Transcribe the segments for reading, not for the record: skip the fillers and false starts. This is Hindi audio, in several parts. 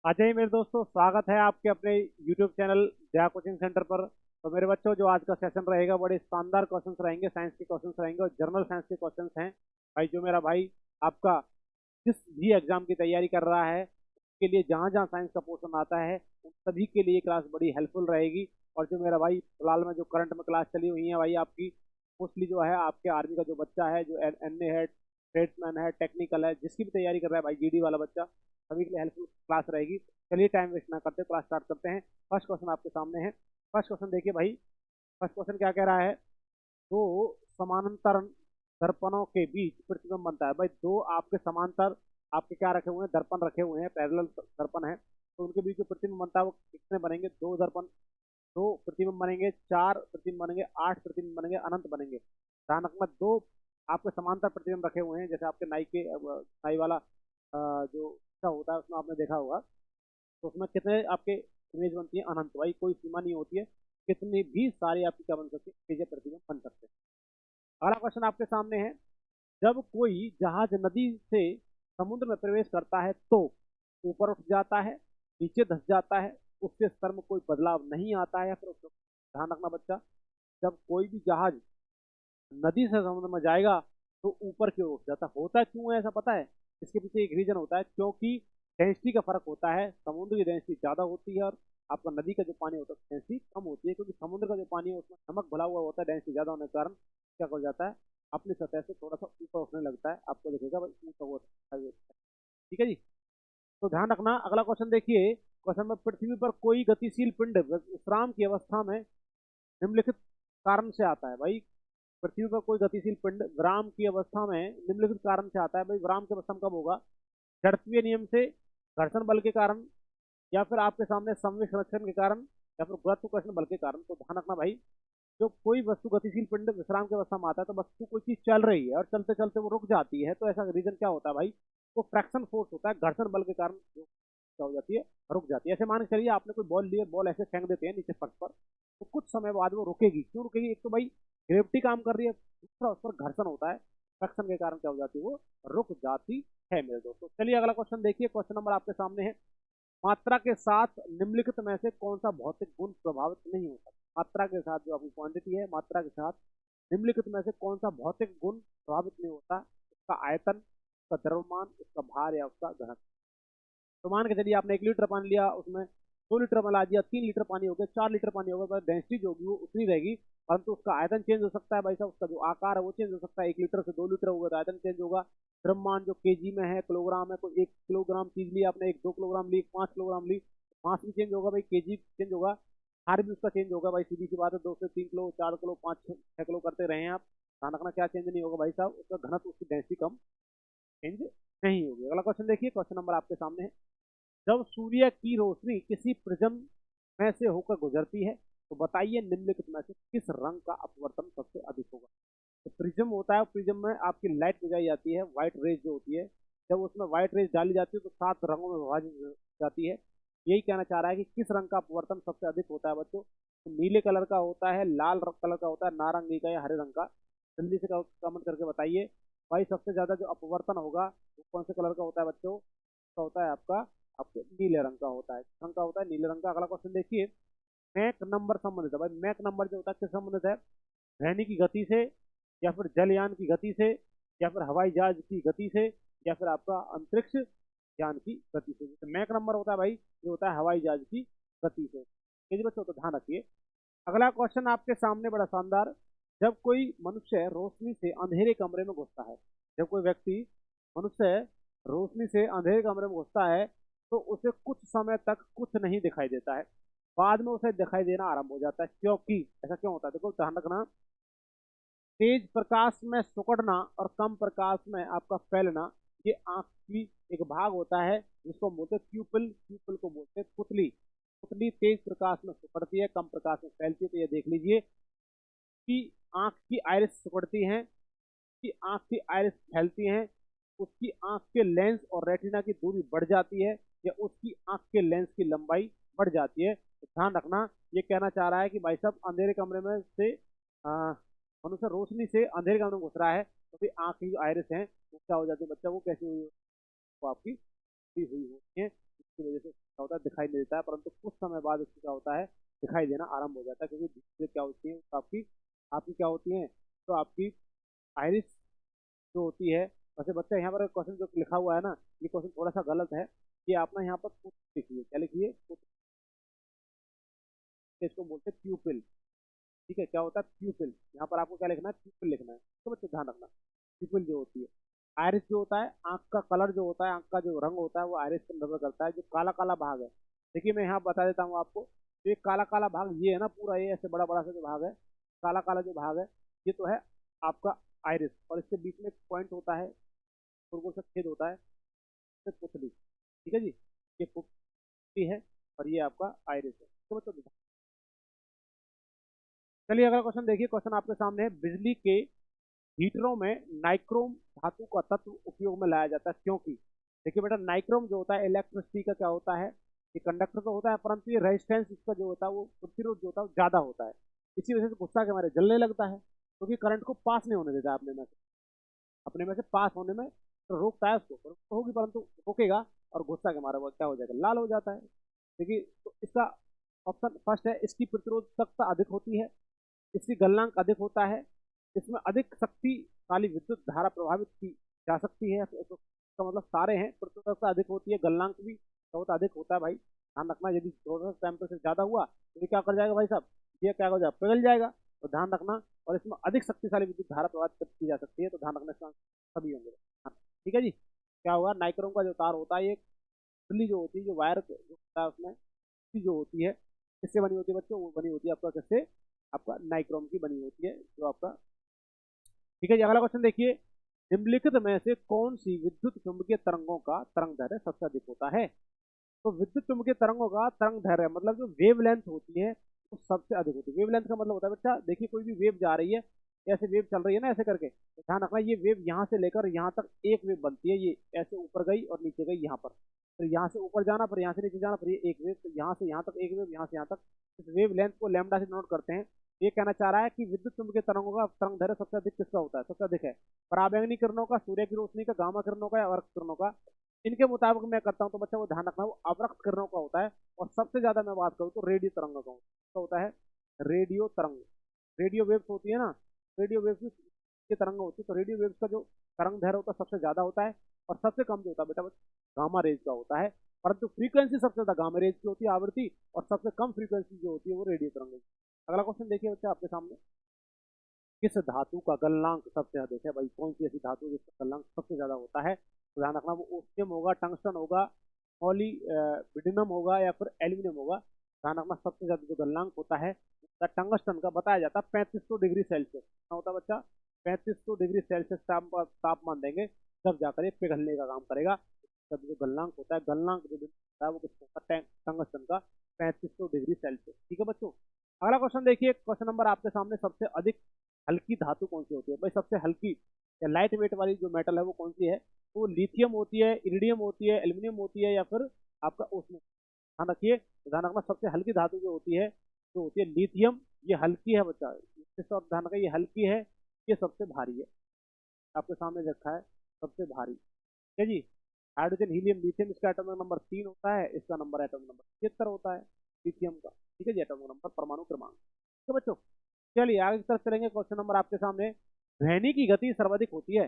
अजय मेरे दोस्तों, स्वागत है आपके अपने YouTube चैनल दया कोचिंग सेंटर पर। तो मेरे बच्चों, जो आज का सेशन रहेगा बड़े शानदार क्वेश्चंस रहेंगे, साइंस के क्वेश्चंस रहेंगे और जनरल साइंस के क्वेश्चंस हैं। भाई, जो मेरा भाई आपका जिस भी एग्जाम की तैयारी कर रहा है उसके लिए जहाँ जहाँ साइंस का पोर्शन आता है उन सभी के लिए क्लास बड़ी हेल्पफुल रहेगी। और जो मेरा भाई फिलहाल में जो करंट में क्लास चली हुई है भाई आपकी, मोस्टली जो है आपके आर्मी का जो बच्चा है, जो एनए है, ट्रेड्समैन है, टेक्निकल है, जिसकी भी तैयारी कर रहा है भाई, जीडी वाला बच्चा, सभी के लिए हेल्पफुल क्लास रहेगी। चलिए टाइम वेस्ट ना करते, क्लास स्टार्ट करते हैं। फर्स्ट क्वेश्चन आपके सामने है। फर्स्ट क्वेश्चन देखिए भाई। फर्स्ट क्वेश्चन क्या कह रहा है? दो समानांतर दर्पणों के बीच प्रतिबिंब बनता है। भाई, दो आपके समांतर आपके क्या रखे हुए हैं? दर्पण रखे हुए हैं, पैरेलल दर्पण है। तो उनके बीच जो प्रतिबिंब बनता है वो कितने बनेंगे? दो दर्पण, दो प्रतिबिंब बनेंगे, चार प्रतिबिंब बनेंगे, आठ प्रतिबिंब बनेंगे, अनंत बनेंगे। ध्यान रखना, दो आपके समांतर प्रतिबिंब रखे हुए हैं, जैसे आपके नाई के नाई वाला जो अच्छा होता है उसमें आपने देखा होगा। तो उसमें कितने आपके इमेज बनती है? अनंत। भाई, कोई सीमा नहीं होती है, कितनी भी सारी आपकी क्या बन सकती है? चीजें प्रतिबिंब बन सकते हैं। अगला क्वेश्चन आपके सामने है। जब कोई जहाज नदी से समुद्र में प्रवेश करता है तो ऊपर उठ जाता है, नीचे धंस जाता है, उसके स्तर में कोई बदलाव नहीं आता है या फिर ध्यान रखना बच्चा, जब कोई भी जहाज नदी से समुद्र में जाएगा तो ऊपर की ओर उठ जाता है। होता क्यों है ऐसा पता है? इसके पीछे एक रीजन होता है, क्योंकि डेंसिटी का फर्क होता है। समुद्र की डेंसिटी ज्यादा होती है और आपका नदी का जो पानी होता है डेंसिटी कम होती है, क्योंकि समुद्र का जो पानी है उसमें नमक भरा हुआ होता है। डेंसिटी ज्यादा होने के कारण क्या हो जाता है? अपनी सतह से थोड़ा सा ऊपर उठने लगता है। आपको दिखेगा भाई, ऊपर वो ठीक है जी। तो ध्यान रखना, अगला क्वेश्चन देखिए। क्वेश्चन में, पृथ्वी पर कोई गतिशील पिंड विश्राम की अवस्था में निम्नलिखित कारण से आता है। भाई, पृथ्वी पर कोई गतिशील पिंड विराम की अवस्था में निम्नलिखित कारण से आता है। भाई, विराम की अवस्था में कब होगा? जड़त्वीय नियम से, घर्षण बल के कारण, या फिर आपके सामने समवेग संरक्षण के कारण, या फिर गुरुत्वाकर्षण बल के कारण। तो ध्यान रखना भाई, जो कोई वस्तु गतिशील पिंड विश्राम की अवस्था में आता है तो वस्तु कोई चीज चल रही है और चलते चलते वो रुक जाती है, तो ऐसा रीजन क्या होता है भाई? वो फ्रैक्शन फोर्स होता है, घर्षण बल के कारण जो क्या हो जाती है? रुक जाती है। ऐसे मान के चलिए आपने कोई बॉल ली, बॉल ऐसे फेंक देते हैं नीचे फर्श पर, तो कुछ समय बाद वो रुकेगी। क्यों रुकेगी? एक तो भाई ग्रेविटी काम कर रही है, दूसरा उस पर घर्षण होता है, फ्रैक्शन के कारण क्या हो जाती है? वो रुक जाती है मेरे दोस्तों। चलिए अगला क्वेश्चन देखिए। क्वेश्चन नंबर आपके सामने है। मात्रा के साथ निम्नलिखित में से कौन सा भौतिक गुण प्रभावित नहीं होता? मात्रा के साथ, जो आपकी क्वांटिटी है, मात्रा के साथ निम्नलिखित में से कौन सा भौतिक गुण प्रभावित नहीं होता? उसका आयतन, उसका द्रव्यमान, उसका भार या उसका घनत्व। तो मान के चलिए आपने 1 लीटर पानी लिया, उसमें 2 लीटर मिला दिया, 3 लीटर पानी हो गया, 4 लीटर पानी होगा, तो डेंसिटी जो होगी वो उतनी रहेगी, परंतु उसका आयतन चेंज हो सकता है भाई साहब। उसका जो आकार है वो चेंज हो सकता है। 1 लीटर से 2 लीटर होगा तो आयतन चेंज होगा। द्रव्यमान जो केजी में है, किलोग्राम है, कोई 1 किलोग्राम चीज ली आपने, 2 किलोग्राम ली, 5 किलोग्राम ली, मास भी चेंज होगा भाई, केजी चेंज होगा। भार भी उसका चेंज होगा भाई, सीधी सी बात है। 2 से 3 किलो, 4 किलो, 5 6 किलो करते रहे हैं आप, ध्यान रखना क्या चेंज नहीं होगा भाई साहब? उसका घनत्व, उसकी डेंसिटी कम चेंज नहीं होगी। अगला क्वेश्चन देखिए। क्वेश्चन नंबर आपके सामने है। जब सूर्य की रोशनी किसी प्रिज्म में से होकर गुजरती है तो बताइए निम्नलिखित में से किस रंग का अपवर्तन सबसे अधिक होगा? तो प्रिज्म होता है, प्रिज्म में आपकी लाइट बुझाई जाती है, व्हाइट रेज जो होती है। जब उसमें व्हाइट रेज डाली जाती है तो 7 रंगों में विभाजित हो जाती है। यही कहना चाह रहा है कि किस रंग का अपवर्तन सबसे अधिक होता है बच्चों? तो नीले कलर का होता है, लाल कलर का होता है, नारंगी का या हरे रंग का? जल्दी से कमेंट करके बताइए भाई। सबसे ज्यादा जो अपवर्तन होगा वो कौन से कलर का होता है बच्चों? का होता है आपका, आपके नीले रंग का होता है। रंग का होता है नीले रंग का। अगला क्वेश्चन देखिए। मैक नंबर संबंधित है। भाई, मैक नंबर जो होता है किस संबंधित है? ध्वनि की गति से, या फिर जलयान की गति से, या फिर हवाई जहाज की गति से, या फिर आपका अंतरिक्ष यान की गति से। जैसे मैक नंबर होता है भाई, ये होता है हवाई जहाज की गति से। ये जी बच्चों, तो ध्यान रखिए। अगला क्वेश्चन आपके सामने बड़ा शानदार। जब कोई मनुष्य रोशनी से अंधेरे कमरे में घुसता है, जब कोई व्यक्ति, मनुष्य, रोशनी से अंधेरे कमरे में घुसता है तो उसे कुछ समय तक कुछ नहीं दिखाई देता है, बाद में उसे दिखाई देना आरंभ हो जाता है। क्योंकि ऐसा क्यों होता है? देखो ध्यान रखना, तेज प्रकाश में सिकुड़ना और कम प्रकाश में आपका फैलना, ये आंख की एक भाग होता है जिसको बोलते हैं प्यूपिल। प्यूपिल को बोलते हैं पुतली। पुतली तेज प्रकाश में सिकुड़ती है, कम प्रकाश में फैलती है। तो ये देख लीजिए कि आंख की आइरिस सिकुड़ती है, की आंख की आइरिस फैलती है, उसकी आंख के लेंस और रेटिना की दूरी बढ़ जाती है, या उसकी आंख के लेंस की लंबाई बढ़ जाती है। तो ध्यान रखना, ये कहना चाह रहा है कि भाई साहब अंधेरे कमरे में से मनुष्य रोशनी से अंधेरे कमरे में घुस रहा है तो फिर आंख की जो आइरिस है वो क्या हो जाती है बच्चा? वो कैसी हुई? वो आपकी हुई होती है। की वजह से क्या होता है दिखाई नहीं देता है, परंतु कुछ समय बाद उसको क्या होता है दिखाई देना आरंभ हो जाता है, क्योंकि धीरे क्या होती है तो आपकी आपकी क्या होती है तो आपकी आयरिस जो होती है। वैसे बच्चा यहाँ पर क्वेश्चन जो लिखा हुआ है ना, ये क्वेश्चन थोड़ा सा गलत है। ये आप ना यहाँ पर लिखिए, क्या लिखिए, इसको बोलते हैं प्यूपिल। ठीक है, क्या होता है प्यूपिल, यहाँ पर आपको क्या लिखना है प्यूपिल लिखना है, तो बच्चों ध्यान रखना। प्यूपिल जो होती है, आयरिस जो होता है, आंख का कलर जो होता है, आंख का जो रंग होता है वो आयरिस पर निर्भर करता है। जो काला काला भाग है, देखिए मैं यहाँ बता देता हूँ आपको, तो ये काला काला भाग ये है ना पूरा, ये ऐसे बड़ा बड़ा सा जो भाग है, काला काला जो भाग है, ये तो है आपका आयरिस, और इसके बीच में एक पॉइंट होता है, गोल सा छेद होता है, इससे पुतली। ठीक है जी, ये पुतली है और ये आपका आयरिस है। तो बच्चों चलिए अगला क्वेश्चन देखिए, क्वेश्चन आपके सामने है, बिजली के हीटरों में नाइक्रोम धातु का तत्व उपयोग में लाया जाता है क्योंकि। देखिए बेटा, नाइक्रोम जो होता है इलेक्ट्रिसिटी का क्या होता है, ये कंडक्टर तो होता है, परंतु ये रेजिस्टेंस इसका जो होता है वो प्रतिरोध जो होता है वो ज्यादा होता है। इसी वजह से गुस्सा के मारे जलने लगता है, क्योंकि करंट को पास नहीं होने देता अपने में से पास होने में तो रोकता है उसको, तो होगी परंतु रोकेगा, और गुस्सा के मारे वो क्या हो जाएगा लाल हो जाता है। देखिए तो इसका ऑप्शन फर्स्ट है, इसकी प्रतिरोधकता अधिक होती है, इसकी गलनांक अधिक होता है, इसमें अधिक शक्तिशाली विद्युत धारा प्रभावित की जा सकती है। तो इसका मतलब सारे हैं, प्रतिरोधकता अधिक होती है, गलनांक भी बहुत अधिक होता है भाई, ध्यान रखना। यदि टेम्परेचर ज्यादा हुआ तो ये क्या कर जाएगा भाई साहब, ये क्या हो जाएगा पिघल जाएगा, तो ध्यान रखना। और इसमें अधिक शक्तिशाली विद्युत धारा प्रभावित की जा सकती है, तो ध्यान रखना, इसका सभी होंगे। हाँ, ठीक है जी। क्या होगा, नाइक्रोम का जो तार होता है, ये खुली जो होती है, जो वायर जो होता है उसमें जो होती है, किससे बनी होती है बच्चों, वो बनी होती है आपका किससे, आपका नाइक्रोम की बनी होती है जो आपका। ठीक है जी, अगला क्वेश्चन देखिए, निम्नलिखित में से कौन सी विद्युत चुंबकीय तरंगों का तरंग दैर्घ्य सबसे अधिक होता है। तो विद्युत चुंबकीय तरंगों का तरंग दैर्घ्य मतलब जो वेव लेंथ होती है वो सबसे अधिक होती है। वेव लेंथ का मतलब होता है बच्चा, देखिए कोई भी वेव जा रही है, ऐसे वेव चल रही है ना ऐसे करके, तो ध्यान रखना ये वेव यहाँ से लेकर यहाँ तक एक वेव बनती है, ये ऐसे ऊपर गई और नीचे गई यहाँ पर, फिर यहाँ से ऊपर जाना, फिर यहाँ से नीचे जाना, फिर ये एक वेव, तो यहाँ से यहाँ तक एक वेव, यहाँ से यहाँ तक। इस वेव लेंथ को लैम्डा से नोट करते हैं। ये कहना चाह रहा है कि विद्युत चुंबकीय तरंगों का तरंग दैर्घ्य सबसे अधिक किसका होता है, सबसे अधिक है पराबैंगनी किरणों का, सूर्य की रोशनी का, गामा किरणों का या वर्क किरणों का। इनके मुताबिक मैं करता हूँ, तो बच्चा वो ध्यान रखना वो अवरक्त किरणों का होता है। और सबसे ज्यादा मैं बात करूँ तो रेडियो तरंगों का होता है, रेडियो तरंग, रेडियो वेव्स होती है ना, रेडियो वेव्स की तरंग होती है, तो रेडियो वेव्स का जो तरंग दैर्घ्य होता है सबसे ज्यादा होता है, और सबसे कम जो होता है बेटा गामा रेज का होता है। परंतु फ्रीक्वेंसी सबसे ज्यादा गामा रेज की होती है आवृत्ति, और सबसे कम फ्रीक्वेंसी जो होती है वो रेडियो तरंग। अगला क्वेश्चन देखिए बच्चा आपके सामने, किस धातु का गलनांक सबसे अधिक है भाई, कौन सी ऐसी धातु जिसका गलनांक सबसे ज्यादा होता है, तो ध्यान रखना वो ओस्मियम होगा, टंगस्टन होगा, मॉलिब्डेनम होगा या फिर एल्यूमिनियम होगा। ध्यान रखना सबसे ज्यादा जो गलनांक होता है टंगस्टन का बताया जाता है 3500 डिग्री सेल्सियस, क्या होता है बच्चा 3500 डिग्री सेल्सियस तापमान देंगे तब जाकर ये पिघलने का काम करेगा। तब जो गलनांक होता है, गलनांक जो होता है वो किसका होता है टंगस्टन का 3500 डिग्री सेल्सियस। ठीक है बच्चों, अगला क्वेश्चन देखिए, क्वेश्चन नंबर आपके सामने, सबसे अधिक हल्की धातु कौन सी होती है भाई, सबसे हल्की या लाइट वेट वाली जो मेटल है वो कौन सी है, तो वो लिथियम होती है, इरिडियम होती है, एल्यूमिनियम होती है या फिर आपका ओस्मियम। ध्यान रखिए, ध्यान रखना सबसे हल्की धातु जो होती है, जो होती है लिथियम, ये हल्की है बच्चा, ध्यान रखिए ये हल्की है, ये सबसे भारी है, आपके सामने रखा है सबसे भारी। ठीक है जी, हाइड्रोजन हीलियम लिथियम, इसका एटॉमिक नंबर 3 होता है, इसका नंबर एटॉमिक नंबर 76 होता है लिथियम का। ठीक है जी, एटॉमिक नंबर परमाणु क्रमांक। तो बच्चों चलिए आगे की तरफ चलेंगे, क्वेश्चन नंबर आपके सामने, ध्वनि की गति सर्वाधिक होती है,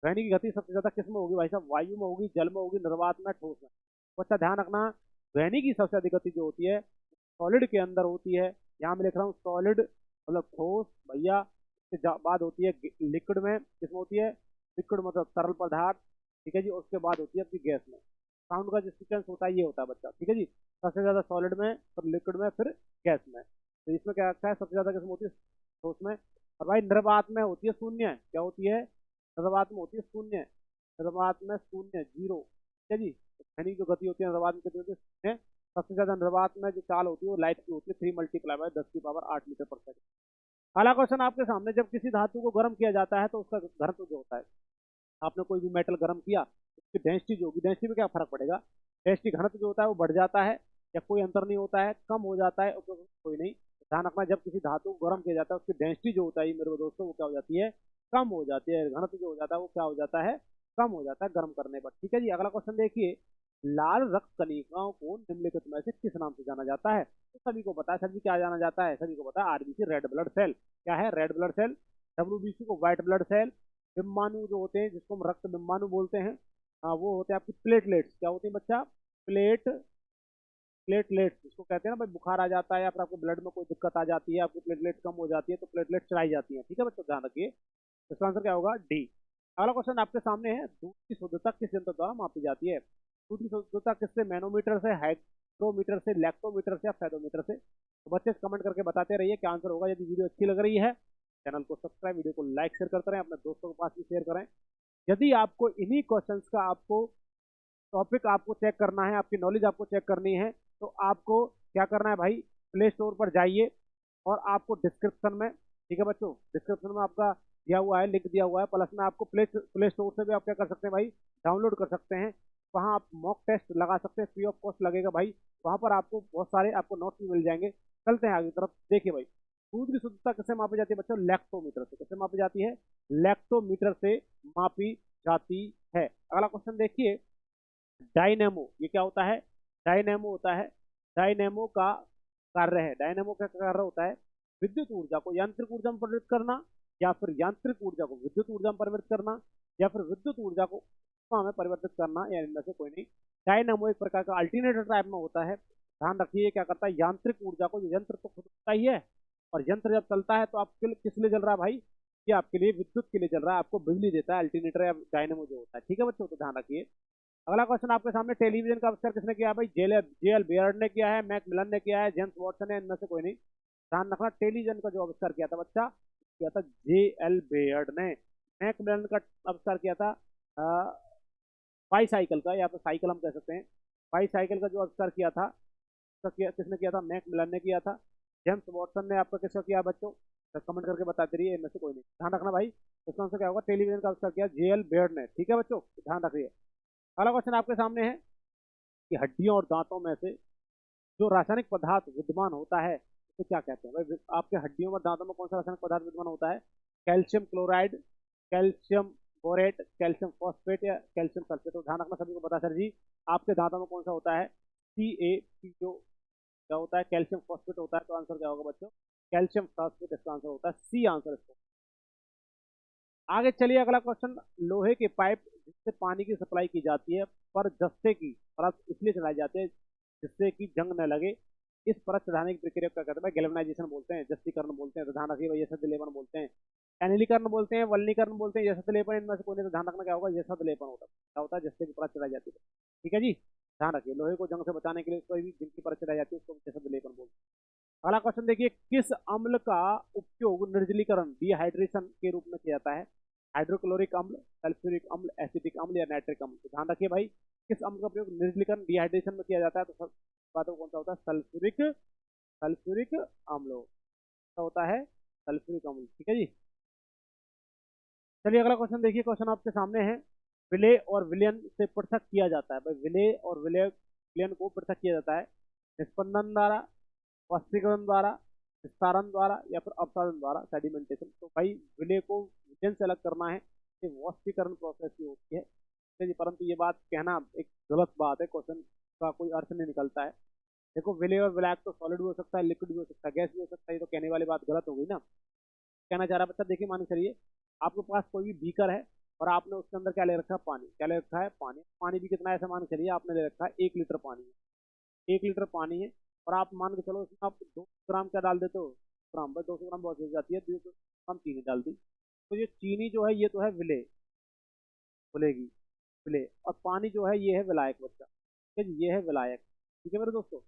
ध्वनि की गति सबसे ज्यादा किस में होगी भाई साहब, वायु में होगी, जल में होगी, निर्वात में, ठोस में। बच्चा ध्यान रखना, ध्वनि की सबसे अधिक गति जो होती है सॉलिड के अंदर होती है, यहाँ मैं लिख रहा हूँ सॉलिड मतलब ठोस भैया, इसके बाद होती है लिक्विड में, किसमें होती है, लिक्विड मतलब तरल पदार्थ। ठीक है जी, उसके बाद होती है आपकी गैस में। साउंड का जो सीक्वेंस होता है ये होता है बच्चा। ठीक है जी, सबसे ज्यादा सॉलिड में, फिर लिक्विड में, फिर गैस में। तो इसमें क्या रखा है, सबसे ज्यादा किसमें होती है, ठोस में। और भाई निर्वात में होती है शून्य, क्या होती है, निर्वात में होती है शून्य, निर्वात में शून्य, जीरो। ठीक है जी, ध्वनि जो गति होती है निर्वात में कितनी होती है, शून्य। सबसे ज्यादा निर्वात में जो चाल होती है वो लाइट की होती है, 3 × 10⁸ अगला क्वेश्चन आपके सामने, जब किसी धातु को गर्म किया जाता है तो उसका घनत्व जो होता है, आपने कोई भी मेटल गर्म किया, उसकी डेंसिटी जो होगी, डेंसिटी में क्या फर्क पड़ेगा, डेंसिटी घनत्व जो होता है वो बढ़ जाता है या कोई अंतर नहीं होता है, कम हो जाता है, कोई नहीं। ध्यान रखना, जब किसी धातु को गर्म किया जाता है उसकी डेंसिटी जो होता है मेरे दोस्तों वो क्या हो जाती है, कम हो जाती है, घनत्व जो हो जाता है वो क्या हो जाता है, कम हो जाता है गर्म करने पर। ठीक है जी, अगला क्वेश्चन देखिए, लाल रक्त कणिकाओं को निम्नलिखित में से किस नाम से जाना जाता है? तो सभी को पता है सर जी, क्या जाना जाता है? सभी को पता है आरबीसी, रेड ब्लड सेल। क्या है? Red blood cell. डब्ल्यूबीसी को व्हाइट ब्लड सेल। बिम्बाणु जो होते हैं, जिसको हम रक्त बिम्बाणु बोलते हैं, वो होते हैं आपकी प्लेटलेट्स। क्या होती है बच्चा? प्लेट प्लेटलेट्स, जिसको कहते हैं ना भाई, बुखार आ जाता है या फिर आपको ब्लड में कोई दिक्कत आ जाती है, आपकी प्लेटलेट्स कम हो जाती है, तो प्लेटलेट्स चढ़ाई जाती है। ठीक है बच्चों, ध्यान रखिए। इसका आंसर क्या होगा? डी। अगला क्वेश्चन आपके सामने है, दूध की शुद्धता किस यंत्र द्वारा मापी जाती है? दूध की शुद्धता किससे? मैनोमीटर से, हाइग्रोमीटर से, लैक्टोमीटर से या फेदोमीटर से? तो बच्चे कमेंट करके बताते रहिए क्या आंसर होगा। यदि वीडियो अच्छी लग रही है, चैनल को सब्सक्राइब, वीडियो को लाइक शेयर करते रहें, अपने दोस्तों के पास भी शेयर करें। यदि आपको इन्हीं क्वेश्चंस का आपको टॉपिक आपको चेक करना है, आपकी नॉलेज आपको चेक करनी है, तो आपको क्या करना है भाई? प्ले स्टोर पर जाइए और आपको डिस्क्रिप्शन में, ठीक है बच्चों, डिस्क्रिप्शन में आपका दिया हुआ है, लिंक दिया हुआ है, प्लस में आपको प्ले स्टोर से भी आप क्या कर सकते हैं भाई? डाउनलोड कर सकते हैं। वहाँ आप मॉक टेस्ट लगा सकते हैं, फ्री ऑफ कॉस्ट लगेगा भाई। वहाँ पर आपको बहुत सारे आपको नोट्स भी मिल जाएंगे। चलते हैं आगे की तरफ। देखिए भाई, दूध की शुद्धता किससे मापी जाती है बच्चों? लैक्टोमीटर से। किससे मापी जाती है? लैक्टोमीटर से मापी जाती है। अगला क्वेश्चन देखिए, डायनेमो, ये क्या होता है? डायनेमो होता है, डायनेमो का कार्य है, डायनेमो का कार्य होता है विद्युत ऊर्जा को यांत्रिक ऊर्जा में परिवर्तित करना, या फिर यांत्रिक ऊर्जा को विद्युत ऊर्जा में परिवर्तित करना, या फिर विद्युत ऊर्जा को ऊष्मा में परिवर्तित करना, या इनमें से कोई नहीं। डायनेमो एक प्रकार का अल्टरनेटर टाइप में होता है। ध्यान रखिए, क्या करता है? यांत्रिक ऊर्जा को, यंत्र तो खुद होता ही है, और यंत्र जब चलता है तो आपके लिए किस लिए चल रहा है भाई? ये आपके लिए विद्युत के लिए चल रहा है, आपको बिजली देता है अल्टरनेटर या डायनेमो जो होता है। ठीक है बच्चों, तो ध्यान रखिए। अगला क्वेश्चन आपके सामने, टेलीविजन का आविष्कार किसने किया है भाई? जेएल बेयर्ड ने किया है, मैक मिलन ने किया है, जेम्स वॉटसन ने, इनमें से कोई नहीं। ध्यान रखना, टेलीविजन का जो आविष्कार किया था बच्चा, किया था जेएल बेयर्ड ने। मैक मिलन का आविष्कार किया था बाईसाइकिल का, या फिर साइकिल हम कह सकते हैं, बाईसाइकिल का जो आविष्कार किया था, किसने किया था? मैक मिलन ने किया था। जेम्स वॉटसन ने आपका किसका किया बच्चों? तो कमेंट करके बताते रहिए, इनमें से कोई नहीं। ध्यान रखना भाई, इसका आंसर क्या होगा? टेलीविजन का आविष्कार किया जेएल बेयर्ड ने। ठीक है बच्चों, ध्यान रखिए। अगला क्वेश्चन आपके सामने है कि हड्डियों और दांतों में से जो रासायनिक पदार्थ विद्यमान होता है उसे क्या कहते हैं भाई? आपके हड्डियों और दांतों में कौन सा रासायनिक पदार्थ विद्यमान होता है? Calcium chloride, calcium borate, calcium phosphate या कैल्शियम सल्फेट? तो ध्यान रखना, सभी को पता सर जी, आपके दांतों में कौन सा होता है? CaP, जो क्या होता है? कैल्शियम फॉस्फेट होता है। तो आंसर क्या होगा बच्चों? कैल्शियम फॉस्फेट इसका आंसर होता है, सी आंसर इसका। आगे चलिए, अगला क्वेश्चन, लोहे के पाइप जिससे पानी की सप्लाई की जाती है पर जस्ते की परत इसलिए चढ़ाई जाती है जिससे कि जंग न लगे, इस परत चढ़ाने की प्रक्रिया को क्या कहते हैं? गैल्वेनाइजेशन बोलते हैं, जस्तीकरण बोलते हैं। तो ध्यान रखिए भाई, यशद लेपन बोलते हैं, एनिलीकरण बोलते हैं, वल्लीकरण बोलते हैं, यशद लेपन, इनमें से कोई नहीं। तो ध्यान रखना क्या होगा? यशद लेपन होता है। क्या होता है? जस्ते की परत चढ़ाई जाती है। ठीक है जी, ध्यान रखिए, लोहे को जंग से बचाने के लिए कोई भी जिनकी परत चढ़ाई जाती है उसको यशद लेपन बोलते हैं। अगला क्वेश्चन देखिए, किस अम्ल का उपयोग निर्जलीकरण, डिहाइड्रेशन के रूप में किया जाता है? हाइड्रोक्लोरिक अम्ल, सल्फ्यूरिक अम्ल, एसिटिक अम्ल या नाइट्रिक अम्ल? तो ध्यान रखिए भाई, किस अम्ल का प्रयोग निर्जलीकरण, डिहाइड्रेशन में किया जाता है? तो बातों कौन सा होता है? सल्फ्यूरिक, सल्फ्यूरिक अम्ल होता है, सल्फ्यूरिक अम्ल। ठीक है जी। चलिए अगला क्वेश्चन देखिए, क्वेश्चन आपके सामने है, विलेय और विलयन से पृथक किया जाता है भाई, विलेय और विलयन को पृथक किया जाता है निस्पंदन द्वारा, वाष्पीकरण द्वारा, विस्तारण द्वारा या फिर अपसारण द्वारा, सेडिमेंटेशन। तो भाई विलय को विलयन से अलग करना है, ये वाष्पीकरण प्रोसेस की होती है। ठीक है, परंतु ये बात कहना एक गलत बात है, क्वेश्चन का कोई अर्थ नहीं निकलता है। देखो, विलय और विलायक तो सॉलिड भी हो सकता है, लिक्विड भी हो सकता है, गैस भी हो सकता है, ये तो कहने वाली बात गलत हो गई ना। कहना चाह रहा बच्चा, देखिए मान के चलिए आपके पास कोई भी बीकर है और आपने उसके अंदर क्या ले रखा है? पानी। क्या ले रखा है? पानी। पानी भी कितना है? ऐसा मान के चलिए आपने ले रखा है 1 लीटर पानी है, 1 लीटर पानी है, और आप मान के चलो उसमें आप 200 ग्राम क्या डाल देते हो? ग्राम, बस 200 ग्राम बहुत हो जाती है, 200 ग्राम चीनी डाल दी। तो ये चीनी जो है ये तो है विलेय, खुलेगी विलेय, और पानी जो है ये है विलायक बच्चा। ठीक है जी, ये है विलायक। ठीक है मेरे दोस्तों,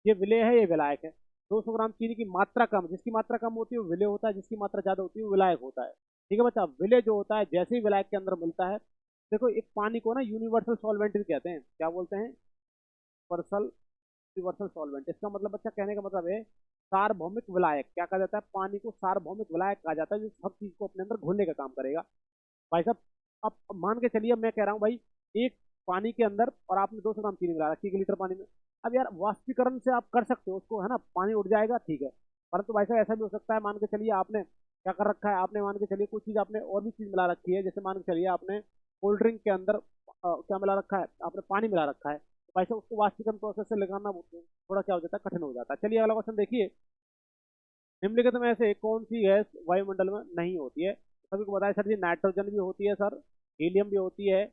ये विलेय है, ये विलायक है। 200 ग्राम चीनी की मात्रा कम, जिसकी मात्रा कम होती है वो विलेय होता है, जिसकी मात्रा ज्यादा होती है वो विलायक होता है। ठीक है बच्चा, विलेय जो होता है जैसे ही विलायक के अंदर मिलता है, देखो एक पानी को ना यूनिवर्सल सॉल्वेंट भी कहते हैं। क्या बोलते हैं? Universal, universal solvent. इसका मतलब बच्चा, कहने का मतलब है सार्वभौमिक विलायक। क्या कहा जाता है? पानी को सार्वभौमिक विलायक कहा जाता है, जो सब चीज को अपने अंदर घोलने का काम करेगा भाई साहब। अब मान के चलिए, मैं कह रहा हूँ भाई, एक पानी के अंदर और आपने 200 ग्राम चीनी मिला रखी है 1 लीटर पानी में। अब यार वाष्पीकरण से आप कर सकते हो उसको, है ना, पानी उड़ जाएगा, ठीक है। परंतु भाई साहब ऐसा भी हो सकता है, मान के चलिए आपने क्या कर रखा है, आपने मान के चलिए कुछ चीज आपने और भी चीज मिला रखी है, जैसे मान के चलिए आपने कोल्ड ड्रिंक के अंदर क्या मिला रखा है? आपने पानी मिला रखा है। तो भाई साहब उसको वाष्पीकरण प्रोसेस से लगाना थोड़ा क्या हो जाता है, कठिन हो जाता है। चलिए अगला क्वेश्चन देखिए, निम्नलिखित में से कौन सी गैस वायुमंडल में नहीं होती है? सभी को बताया सर जी, नाइट्रोजन भी होती है सर, हीलियम भी होती है,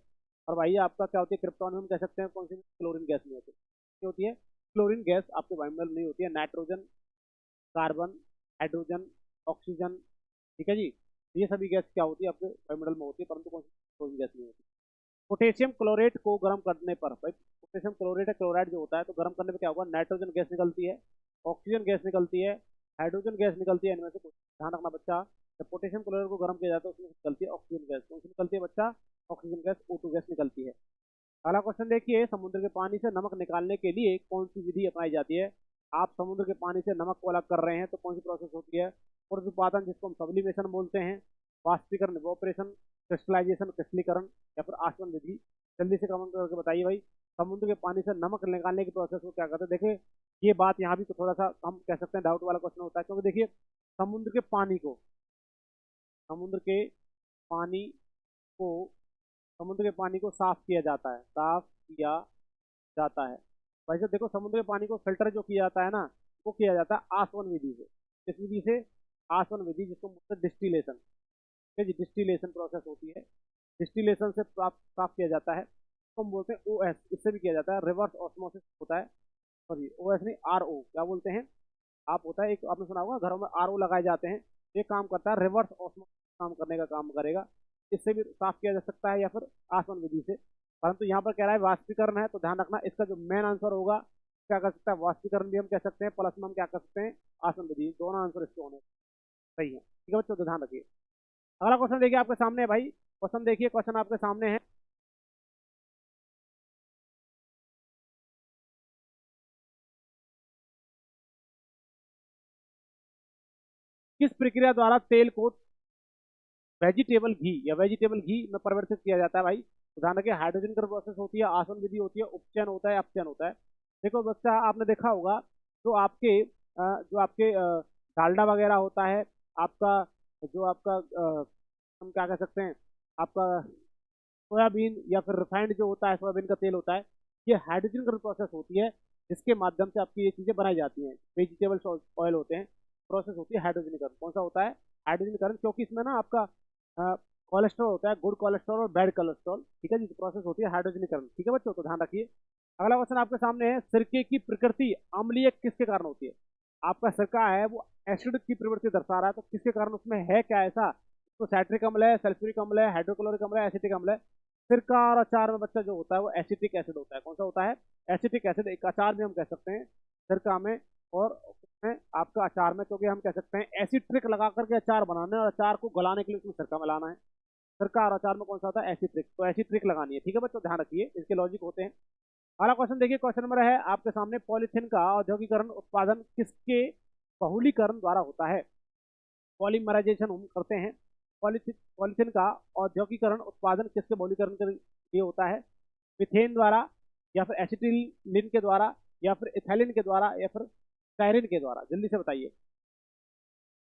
और भाई आपका क्या होती है, क्रिप्टॉन हम कह सकते हैं। कौन सी? क्लोरीन गैस नहीं होती। क्या होती है? क्लोरीन गैस आपके वायुमंडल में नहीं होती है। नाइट्रोजन, कार्बन, हाइड्रोजन, ऑक्सीजन, ठीक है जी, ये सभी गैस क्या होती है आपके वायुमंडल में होती है, परंतु कौन सी? क्लोरीन गैस नहीं होती। पोटेशियम क्लोरेट को गर्म करने पर, भाई पोटेशियम क्लोरेट है, क्लोराइड जो होता है, तो गर्म करने पर क्या होगा? नाइट्रोजन गैस निकलती है, ऑक्सीजन गैस निकलती है, हाइड्रोजन गैस निकलती है, इनमें से कुछ ध्यान रखना बच्चा। जब पोटेशियम क्लोराइड को गर्म किया जाता है उसमें निकलती है ऑक्सीजन गैस। कौन सी निकलती है बच्चा? ऑक्सीजन गैस, O2 गैस निकलती है। अगला क्वेश्चन देखिए, समुद्र के पानी से नमक निकालने के लिए कौन सी विधि अपनाई जाती है? आप समुद्र के पानी से नमक को अलग कर रहे हैं तो कौन सी प्रोसेस होती है? ऊर्ध्वपातन, जिसको हम सब्लिमेशन बोलते हैं, वाष्पीकरण इवोपरेशन, क्रिस्टलाइजेशन क्रिस्टलीकरण, या फिर आसवन विधि। जल्दी से कमेंट करके बताइए भाई, समुद्र के पानी से नमक निकालने की प्रोसेस को क्या कहते हैं? देखिए ये बात यहाँ भी तो थोड़ा सा हम कह सकते हैं डाउट वाला क्वेश्चन होता है, क्योंकि देखिए समुद्र के पानी को समुद्र के पानी को समुद्र के पानी को साफ किया जाता है, साफ किया जाता है। वैसे देखो समुद्र के पानी को फिल्टर जो किया जाता है ना, वो किया जाता है आसवन विधि से। किस विधि से? आसवन विधि, जिसको बोलते हैं डिस्टिलेशन। ठीक है जी, डिस्टिलेशन प्रोसेस होती है, डिस्टिलेशन से प्राप्त साफ किया जाता है, तो हम बोलते हैं OS। इससे भी किया जाता है, रिवर्स ऑस्मोसिस होता है। सॉरी OS नहीं, RO क्या बोलते हैं आप, होता है एक, आपने सुना होगा घरों में RO लगाए जाते हैं, ये काम करता है रिवर्स ऑस्मोसिस काम करने का काम करेगा। इससे भी साफ किया जा सकता है, या फिर आसवन विधि से। परंतु यहाँ पर कह रहा है वाष्पीकरण है, तो ध्यान रखना इसका जो मेन आंसर होगा, क्या कर सकता है, वाष्पीकरण भी हम कह सकते हैं, प्लस में हम क्या कर सकते हैं, आसवन विधि। दोनों आंसर इसके होने सही है। ठीक है बच्चों, तो ध्यान रखिए। अगला क्वेश्चन देखिए आपके सामने है भाई, क्वेश्चन देखिए, क्वेश्चन आपके सामने है, किस प्रक्रिया द्वारा तेल को वेजिटेबल घी या वेजिटेबल घी में परिवर्तित किया जाता है? भाई तो ध्यान रखिए, हाइड्रोजन का प्रोसेस होती है, आसवन विधि होती है, उपचयन होता है, अपचयन होता है। देखो बच्चा, आपने देखा होगा जो आपके डालडा वगैरह होता है, आपका जो आपका हम क्या कह सकते हैं, आपका सोयाबीन या फिर रिफाइंड जो होता है, सोयाबीन का तेल होता है, ये हाइड्रोजन का प्रोसेस होती है, जिसके माध्यम से आपकी ये चीजें बनाई जाती हैं। वेजिटेबल ऑयल होते हैं, प्रोसेस होती है हाइड्रोजनीकरण। कौन सा होता है? हाइड्रोजनीकरण, क्योंकि इसमें ना आपका कोलेस्ट्रॉल होता है, गुड कोलेस्ट्रॉल और बैड कोलेस्ट्रॉल। ठीक है जी, प्रोसेस होती है हाइड्रोजनीकरण। ठीक है बच्चों, तो ध्यान रखिए। अगला क्वेश्चन आपके सामने है, सिरके की प्रकृति अम्लीय किसके कारण होती है? आपका सिरका है वो एसिड की प्रवृत्ति दर्शा रहा है, तो किसके कारण उसमें है क्या ऐसा? तो साइट्रिक अम्ल है, सल्फ्यूरिक अम्ल है, हाइड्रोक्लोरिक अम्ल है, एसिटिक अम्ल है। सिरका और अचार में बच्चा जो होता है वो एसिटिक एसिड होता है। कौन सा होता है? Acetic acid. एक अचार भी हम कह सकते हैं सिरका में, और उसमें आपका अचार में, क्योंकि हम कह सकते हैं एसिड ट्रिक लगा करके अचार बनाना है, और अचार को गलाने के लिए उसमें सिरका मिलाना है। सिरका और अचार में कौन सा होता है? Acid trick. तो एसिड ट्रिक लगानी है। ठीक है बच्चों, ध्यान रखिए, इसके लॉजिक होते हैं। अगला क्वेश्चन देखिए, क्वेश्चन नंबर है आपके सामने, पॉलीथीन का औद्योगिकरण उत्पादन किसके बहुलीकरण द्वारा होता है? पॉलीमराइजेशन हम करते हैं। पॉलीथीन का औद्योगिकरण उत्पादन किसके बहुलीकरण के लिए होता है? मिथेन द्वारा, या फिर एसिटिलीन के द्वारा, या फिर इथाइलिन के द्वारा, या फिर स्टायरिन के द्वारा? जल्दी से बताइए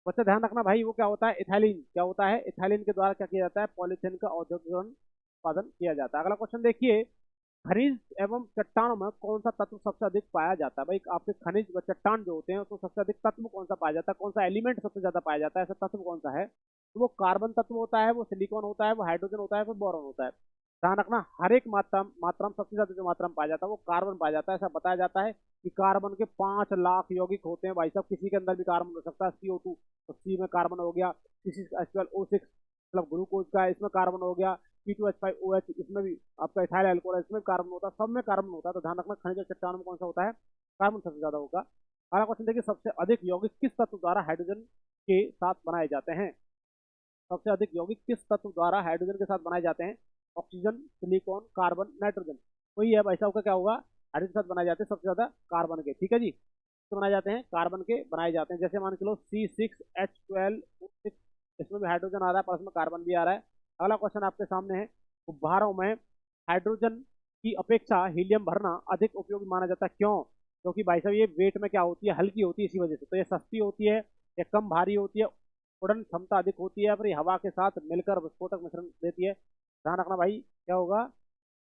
बच्चा, ध्यान रखना भाई, वो क्या होता है? इथाइलिन। क्या होता है? इथाइलिन के द्वारा क्या किया जाता है? पॉलीथीन का औद्योगिकरण उत्पादन किया जाता है। अगला क्वेश्चन देखिए, खनिज एवं चट्टानों में कौन सा तत्व सबसे अधिक पाया जाता है? भाई आपके खनिज व चट्टान जो होते हैं उसमें सबसे अधिक तत्व कौन सा पाया जाता है? कौन सा एलिमेंट सबसे ज्यादा पाया जाता है? ऐसा तत्व कौन सा है? तो वो कार्बन तत्व होता है, वो सिलिकॉन होता है, वो हाइड्रोजन होता है, वो बोरॉन होता है। ध्यान रखना, हर एक मात्रा में सबसे ज्यादा जो मात्रा में पाया जाता है वो कार्बन पाया जाता है। ऐसा बताया जाता है कि कार्बन के 5 लाख यौगिक होते हैं भाई साहब, किसी के अंदर भी कार्बन हो सकता है। CO2, तो सी में कार्बन हो गया, किसी H12O6 मतलब ग्लूकोज का है, इसमें कार्बन हो गया, C2H5OH, इसमें भी आपका इथाइल अल्कोहल है, इसमें कार्बन होता है, सब में कार्बन होता है। तो ध्यान रखना, खनिज और चट्टान में कौन सा होता है? कार्बन सबसे ज्यादा होगा। अगला क्वेश्चन देखिए, सबसे अधिक यौगिक किस तत्व द्वारा हाइड्रोजन के साथ बनाए जाते हैं? सबसे अधिक यौगिक किस तत्व द्वारा हाइड्रोजन के साथ बनाए जाते हैं? Oxygen, silicon, carbon, nitrogen. वही है भाई साहब का, क्या होगा? हाइड्रोजन के साथ बनाए जाते हैं सबसे ज्यादा कार्बन के। ठीक है जी, तो बनाए जाते हैं कार्बन के, बनाए जाते हैं। जैसे मान के लो C6H12O6, इसमें भी हाइड्रोजन आ रहा है, प्लस में कार्बन भी आ रहा है। अगला क्वेश्चन आपके सामने है, गुब्बारों में हाइड्रोजन की अपेक्षा हीलियम भरना अधिक उपयोगी माना जाता है, क्यों? क्योंकि भाई साहब ये वेट में क्या होती है? हल्की होती है, इसी वजह से। तो ये सस्ती होती है, ये कम भारी होती है, उड़न क्षमता अधिक होती है, फिर हवा के साथ मिलकर विस्फोटक मिश्रण देती है। ध्यान रखना भाई, क्या होगा?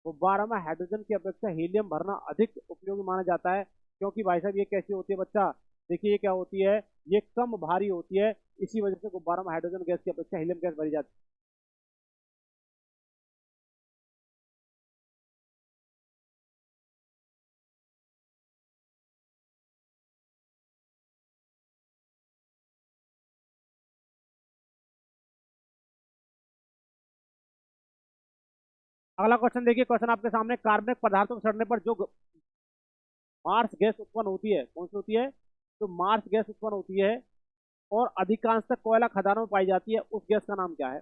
गुब्बारा में हाइड्रोजन की अपेक्षा हीलियम भरना अधिक उपयोगी माना जाता है, क्योंकि भाई साहब ये कैसी होती है बच्चा, देखिए ये क्या होती है, ये कम भारी होती है, इसी वजह से गुब्बारा में हाइड्रोजन गैस की अपेक्षा हीलियम गैस भरी जाती है। अगला क्वेश्चन देखिए, क्वेश्चन आपके सामने, कार्बनिक पदार्थों के सड़ने पर जो मार्स गैस उत्पन्न होती है, कौन सी होती है, जो मार्स गैस उत्पन्न होती है और अधिकांशतः कोयला खदानों में पाई जाती है, उस गैस का नाम क्या है।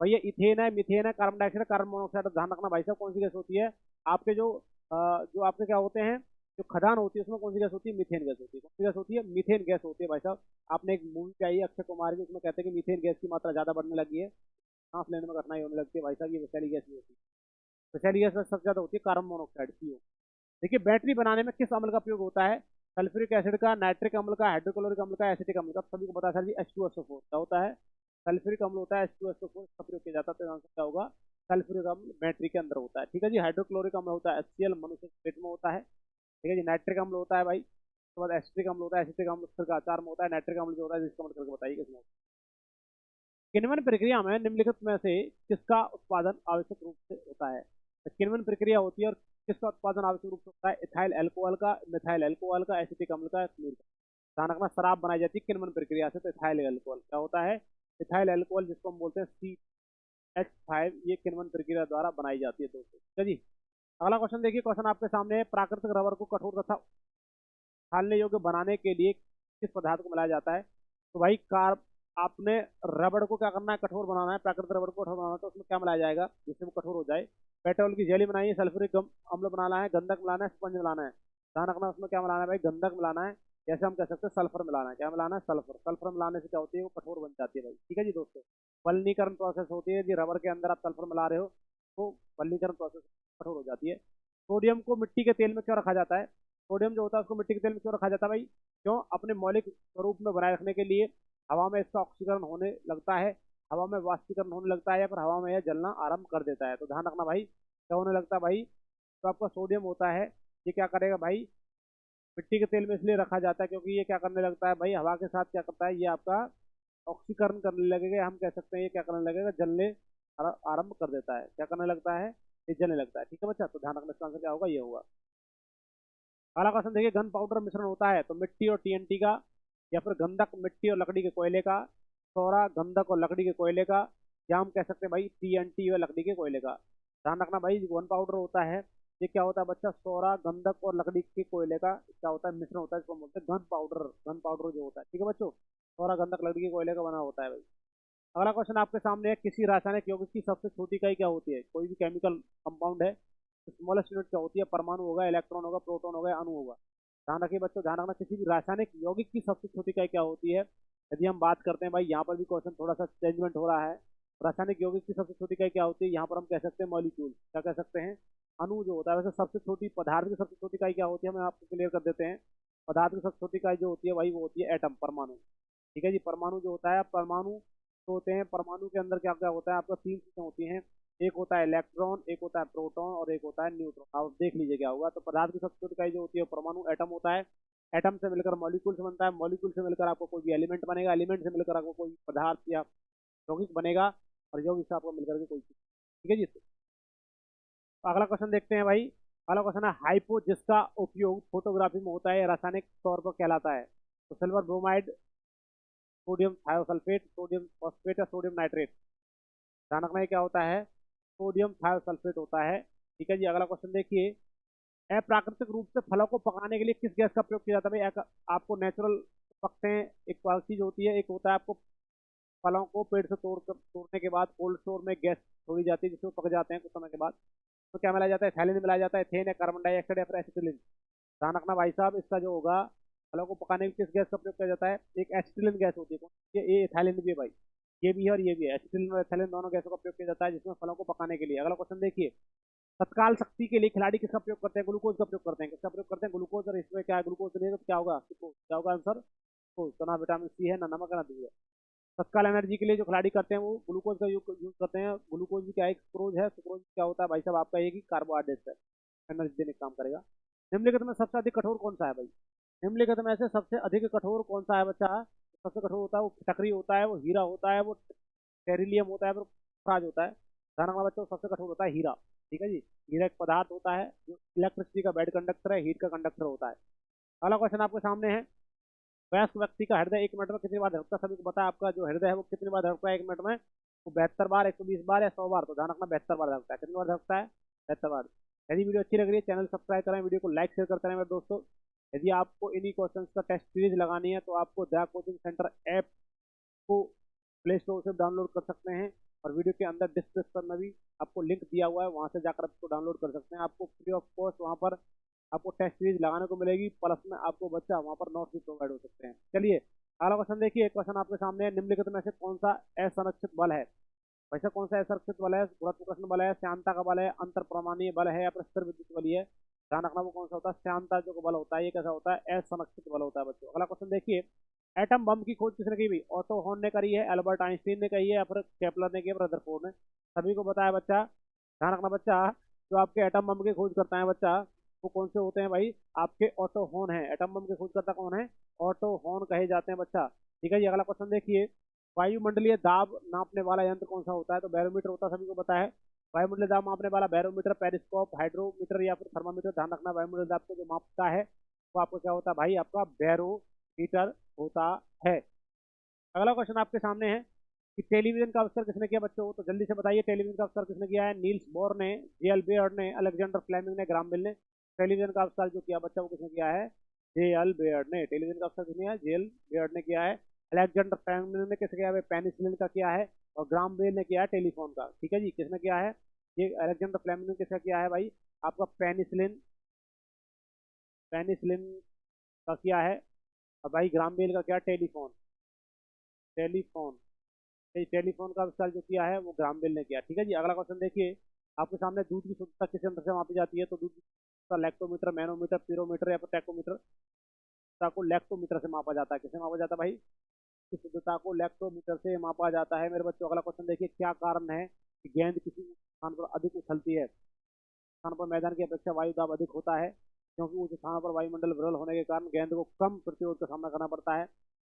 भैया इथेन है, मीथेन है, कार्बन डाइऑक्साइड, कार्बन मोनोऑक्साइड, ध्यान रखना भाई साहब कौन सी गैस होती है। आपके जो आपके क्या होते हैं, जो खदान होती है उसमें कौन सी गैस होती है, मीथेन गैस होती है। कौन सी गैस होती है, मीथेन गैस होती है भाई साहब। आपने एक मूवी पे आई है अक्षय कुमार की, उसमें कहते हैं कि मीथेन गैस की मात्रा ज्यादा बढ़ने लगी है, सांस लेने में कठिनाई होने लगती है, भाई साहब ये विषैली गैस नहीं होती। विषैली गैस में सबसे ज्यादा होती है कार्बन मोनोऑक्साइड, CO। देखिए बैटरी बनाने में किस अम्ल का प्रयोग होता है, सल्फ्यूरिक एसिड का, नाइट्रिक अम्ल का, हाइड्रोक्लोरिक अम्ल का, एसिटिक अम्ल का। सभी को पता है सर जी, H2SO4 क्या होता है, सल्फ्यूरिक अम्ल होता है, H2SO4 का प्रयोग किया जाता है। तो आंसर क्या होगा, सल्फ्यूरिक अम्ल बैटरी के अंदर होता है। ठीक है जी, हाइड्रोक्लोरिक अम्ल होता है HCl, मनुष्य के पेट में होता है। ठीक है जी, नाइट्रिक अम्ल होता है भाई, उसके बाद एसिटिक अम्ल होता है, एसिटिक अम्ल स्थिर का आचार में होता है, नाइट्रिक अम्ल जो होता है जिसका मतलब करके बताइए किसमें। किण्वन प्रक्रिया में निम्नलिखित में से किसका उत्पादन आवश्यक रूप से होता है। तो किण्वन प्रक्रिया होती है और किसका उत्पादन आवश्यक रूप से होता है, इथाइल अल्कोहल का, मिथाइल अल्कोहल का, एसिटिक अम्ल का, क्लोरीन का। ध्यान रखना, शराब बनाई जाती है किण्वन प्रक्रिया से, तो इथाइल अल्कोहल क्या होता है, इथाइल अल्कोहल जिसको हम बोलते हैं CH5, ये किण्वन प्रक्रिया द्वारा बनाई जाती है दोस्तों। ठीक है जी। अगला क्वेश्चन देखिए, क्वेश्चन आपके सामने है, प्राकृतिक रबर को कठोर तथा उछालने योग्य बनाने के लिए किस पदार्थ को मिलाया जाता है। तो भाई कार आपने रबड़ को क्या करना है, कठोर बनाना है, प्राकृतिक रबड़ को कठोर बनाना है, तो उसमें क्या मिलाया जाएगा जिससे वो कठोर हो जाए। पेट्रोल की जेली बनाई है, सल्फ्यूरिक अम्ल बनाना है, गंधक मिलाना है, स्पंज मिलाना है। ध्यान रखना उसमें क्या मिलाना है भाई, गंधक मिलाना है। जैसे हम कह सकते हैं सल्फर मिलाना है, क्या मिलाना है, सल्फर। सल्फर मिलाने से क्या होती है, वो कठोर बन जाती है भाई। ठीक है जी दोस्तों, वल्नीकरण प्रोसेस होती है जी, रबर के अंदर आप सल्फर मिला रहे हो तो वल्नीकरण प्रोसेस कठोर हो जाती है। सोडियम को मिट्टी के तेल में क्यों रखा जाता है, सोडियम जो होता है उसको मिट्टी के तेल में क्यों रखा जाता है भाई, क्यों, अपने मौलिक स्वरूप में बनाए रखने के लिए। हवा में इसका ऑक्सीकरण होने लगता है, हवा में वाष्पीकरण होने लगता है, या फिर हवा में यह जलना आरंभ कर देता है। तो ध्यान रखना भाई क्या होने लगता है भाई, तो आपका सोडियम होता है, ये क्या करेगा भाई, मिट्टी के तेल में इसलिए रखा जाता है क्योंकि ये क्या करने लगता है भाई, हवा के साथ क्या करता है, ये आपका ऑक्सीकरण करने लगेगा, हम कह सकते हैं ये क्या करने लगेगा, जलने आरंभ कर देता है। क्या करने लगता है, ये जलने लगता है। ठीक है बच्चा, तो ध्यान रखना, इसका आंसर क्या होगा, ये होगा। अगला क्वेश्चन देखिए, गन पाउडर मिश्रण होता है तो मिट्टी और TNT का, या फिर गंधक मिट्टी और लकड़ी के कोयले का, सोरा गंधक और लकड़ी के कोयले का, या हम कह सकते हैं भाई TNT और लकड़ी के कोयले का। ध्यान रखना भाई, गन पाउडर होता है, ये क्या होता है बच्चा, सोरा गंधक और लकड़ी के कोयले का क्या होता है, मिश्रण होता है, इसको हम बोलते हैं गन पाउडर। गन पाउडर जो होता है, ठीक है बच्चों, सोरा गंधक लकड़ी के कोयले का बना होता है भाई। अगला क्वेश्चन आपके सामने है, किसी रासायनिक यौगिक की सबसे छोटी इकाई क्या होती है, कोई भी केमिकल कंपाउंड है, स्मॉलेस्ट यूनिट क्या होती है, परमाणु होगा, इलेक्ट्रॉन होगा, प्रोटॉन होगा, अणु होगा। ध्यान रखिए बच्चों, ध्यान रखना, किसी भी रासायनिक यौगिक की सबसे छोटी इकाई क्या होती है। यदि हम बात करते हैं भाई, यहाँ पर भी क्वेश्चन थोड़ा सा चेंजमेंट हो रहा है। रासायनिक यौगिक की सबसे छोटी इकाई क्या होती है, यहाँ पर हम कह सकते हैं मॉलिक्यूल, क्या कह सकते हैं, अणु जो होता है। वैसे सबसे छोटी पदार्थ की सबसे छोटी इकाई क्या होती है, हमें आपको क्लियर कर देते हैं। पदार्थ की सबसे छोटी इकाई जो होती है भाई, वो होती है एटम, परमाणु। ठीक है जी, परमाणु जो होता है, परमाणु तो होते हैं, परमाणु के अंदर क्या क्या होता है, आपका 3 चीजें होती हैं, एक होता है इलेक्ट्रॉन, एक होता है प्रोटॉन, और एक होता है न्यूट्रॉन। आप देख लीजिए क्या होगा। तो पदार्थ की सबसे छोटी इकाई जो होती है परमाणु, एटम होता है। एटम से मिलकर मॉलिक्यूल से बनता है, मॉलिक्यूल से मिलकर आपको कोई भी एलिमेंट बनेगा, एलिमेंट से मिलकर आपको कोई पदार्थ या यौगिक बनेगा, और यौगिक से आपको मिलकर के कोई चीज। ठीक है जी, तो अगला क्वेश्चन देखते हैं भाई। अगला क्वेश्चन है, हाइपो जिसका उपयोग फोटोग्राफी में होता है, रासायनिक तौर पर कहलाता है। तो silver bromide, sodium thiosulphate, sodium phosphate, या सोडियम नाइट्रेट। ध्यान रखना ये क्या होता है, सोडियम थायोसल्फेट होता है। ठीक है जी, अगला क्वेश्चन देखिए, अप्राकृतिक रूप से फलों को पकाने के लिए किस गैस का प्रयोग किया जाता है भाई। आपको नेचुरल पकते हैं, एक चीज होती है, एक होता है आपको फलों को पेड़ से तोड़ने के बाद कोल्ड स्टोर में गैस छोड़ी जाती है, जिसमें पक जाते हैं कुछ समय के बाद। तो क्या मिलाया जाता है, थैलिन मिलाया जाता है, एथेन या कार्बन डाइऑक्साइड या फिर एसिटिलीन। ध्यान रखना भाई साहब, इसका जो होगा, फलों को पकाने के लिए किस गैस का प्रयोग किया जाता है, एक एसिटिलीन गैस होती है। ये एथाइलिन भी है भाई, ये भी है और ये भी है, एसिटिलीन और एथाइलिन दोनों गैसों का प्रयोग किया जाता है जिसमें फलों को पकाने के लिए। अगला क्वेश्चन देखिए, तत्काल शक्ति के लिए खिलाड़ी किसका प्रयोग करते हैं, ग्लूकोज का प्रयोग करते हैं। किसका प्रयोग करते हैं, ग्लूकोज। और इसमें क्या है, ग्लूकोज नहीं है तो क्या होगा, क्या होगा आंसर, तो ना विटामिन C है, ना नमक है, ना दूध है। तत्काल एनर्जी के लिए जो खिलाड़ी करते हैं वो ग्लूकोज का यूज करते हैं। ग्लूकोज भी क्या है, सुक्रोज है। सुक्रोज क्या होता है भाई साहब, आपका एक ही कार्बोहाइड्रेट है, एनर्जी देने का काम करेगा। निम्नलिखित में सबसे अधिक कठोर कौन सा है भाई? निम्नलिखित में से सबसे अधिक कठोर कौन सा है बच्चा? सबसे कठोर होता है वो फिटकरी होता है, वो हीरा होता है, वो टेरिलियम होता है, वो फ्राज होता है। ध्यान रखना बच्चों, सबसे कठोर होता है हीरा। ठीक है जी। हीरा एक पदार्थ होता है जो इलेक्ट्रिसिटी का बैड कंडक्टर है, हीट का कंडक्टर होता है। अगला क्वेश्चन आपके सामने है, वयस्क व्यक्ति का हृदय 1 मिनट में कितनी बार धड़कता है? सभी को पता है आपका जो हृदय है वो कितनी बार धड़कता है 1 मिनट में? वो 72 बार, 120 बार या 100 बार? तो ध्यान रखना 72 बार धड़कता है। कितनी बार धड़कता है? 72 बार। यदि वीडियो अच्छी लग रही है चैनल सब्सक्राइब करें, वीडियो को लाइक शेयर करते रहें मेरे दोस्तों। यदि आपको इन्हीं क्वेश्चन का टेस्ट सीरीज लगानी है तो आपको दया कोचिंग सेंटर ऐप को प्ले स्टोर से डाउनलोड कर सकते हैं, और वीडियो के अंदर डिस्क्रिप्शन में भी आपको लिंक दिया हुआ है, वहां से जाकर आपको डाउनलोड कर सकते हैं। आपको फ्री ऑफ कॉस्ट वहां पर आपको टेस्ट सीरीज लगाने को मिलेगी, प्लस में आपको बच्चा वहां पर नोट्स भी प्रोवाइड हो सकते हैं। चलिए अगला क्वेश्चन देखिए। क्वेश्चन आपके सामने है, निम्नलिखित में से कौन सा असंरक्षित बल है? वैसे कौन सा असंरक्षित बल है? गुरुत्वाकर्षण बल है, श्यानता का बल है, अंतर परमाणु बल है, या फिर स्थिर विद्युत बल है? ध्यान रखना वो कौन सा होता है? श्यानता जो बल होता है ये कैसा होता है? असंरक्षित बल होता है बच्चों। अगला क्वेश्चन देखिए, एटम बम की खोज किसने की भाई? ऑटो हॉर्न ने करी है, एल्बर्ट आइंस्टीन ने कही है, या फिर केपलर ने की है, रदरफोर्ड ने? सभी को बताया बच्चा। ध्यान रखना बच्चा, जो आपके एटम बम की खोज करता है बच्चा, वो कौन से होते हैं भाई? आपके ऑटो हॉर्न है। एटम बम के खोजकर्ता कौन है? ऑटो हॉर्न कहे जाते हैं बच्चा। ठीक है जी। अगला क्वेश्चन देखिए, वायुमंडलीय दाब नापने वाला यंत्र कौन सा होता है? तो बैरोमीटर होता है, सभी को पता है। वायुमंडलीय दाब मापने वाला बैरोमीटर, पेरिस्कोप, हाइड्रोमीटर या फिर थर्मामीटर? ध्यान रखना वायुमंडलीय दाब को जो मापता है वो आपको क्या होता है भाई? आपका बैरोमीटर होता है। अगला क्वेश्चन आपके सामने है कि टेलीविजन का आविष्कार किसने किया बच्चों? तो जल्दी से बताइए, टेलीविजन का आविष्कार किसने किया है? नील्स बोर ने, जेएल बेयर्ड ने, अलेक्जेंडर फ्लेमिंग ने, ग्राहम बेल ने? टेलीविजन का आविष्कार जो किया बच्चा वो किसने किया है? जेएल बेयर्ड ने। टेलीविजन का आविष्कार किसने किया है? जेएल बेयर्ड ने किया है। अलेक्जेंडर फ्लेमिंग ने किसने किया है? पेनिसिलिन का किया है। और ग्राहम बेल ने किया है टेलीफोन का। ठीक है जी। किसने किया है? ये अलेक्जेंडर फ्लेमिंग ने किसका किया है भाई? आपका पेनिसिलिन, पेनिसिलिन का किया है। और भाई ग्राहम बेल का क्या? Telephone, telephone. टेलीफोन का आविष्कार जो किया है वो ग्राहम बेल ने किया। ठीक है जी। अगला क्वेश्चन देखिए, आपके सामने दूध की शुद्धता किस यंत्र से मापी जाती है? तो दूध की शुद्धता लैक्टोमीटर, मैनोमीटर, पीरोमीटर या फिर टैकोमीटर? शुद्धता को लैक्टोमीटर से मापा जाता है। किससे मापा जाता है भाई? की शुद्धता को लैक्टोमीटर से मापा जाता है मेरे बच्चों। अगला क्वेश्चन देखिए, क्या कारण है कि गेंद किसी स्थान पर अधिक उछलती है? स्थान पर मैदान की अपेक्षा वायु दाब अधिक होता है, क्योंकि उस स्थान पर वायुमंडल विरल होने के कारण गेंद को कम प्रतिरोध का सामना करना पड़ता है,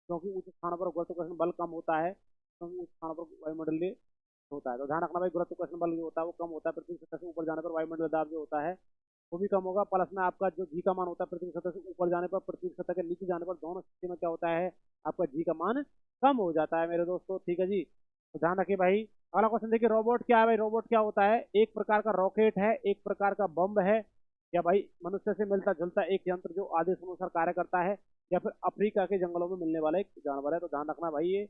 क्योंकि उस स्थान पर गुरुत्वाकर्षण बल कम होता है, क्योंकि उस स्थान पर वायुमंडलीय होता है। तो ध्यान रखना भाई, गुरुत्वाकर्षण बल जो होता है वो कम होता है, पृथ्वी की सतह से ऊपर जाने पर वायुमंडल दाब जो होता है वो भी कम होगा। प्लस में आपका जो जी का मान होता है पृथ्वी की सतह से ऊपर जाने पर, पृथ्वी की सतह के नीचे जाने पर, दोनों स्थिति में क्या होता है? आपका जी का मान कम हो जाता है मेरे दोस्तों। ठीक है जी। तो ध्यान रखिए भाई। अगला क्वेश्चन देखिए, रोबोट क्या है भाई? रोबोट क्या होता है? एक प्रकार का रॉकेट है, एक प्रकार का बम है, या भाई मनुष्य से मिलता जुलता एक यंत्र जो आदेश अनुसार कार्य करता है, या फिर अफ्रीका के जंगलों में मिलने वाला एक जानवर है? तो ध्यान रखना भाई, ये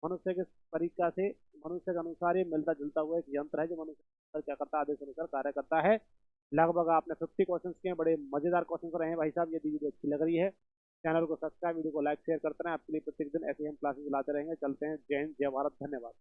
मनुष्य के तरीका से, मनुष्य के अनुसार ये मिलता जुलता हुआ एक यंत्र है जो मनुष्य क्या करता है? आदेश अनुसार कार्य करता है। लगभग आपने 50 क्वेश्चन किए हैं, बड़े मजेदार क्वेश्चन रहे हैं भाई साहब। यदि वीडियो अच्छी लग रही है चैनल को सब्सक्राइब, वीडियो को लाइक शेयर करते रहें। आपके लिए प्रत्येक दिन ऐसे हम क्लासेस लाते रहेंगे। चलते हैं। जय हिंद, जय भारत, धन्यवाद।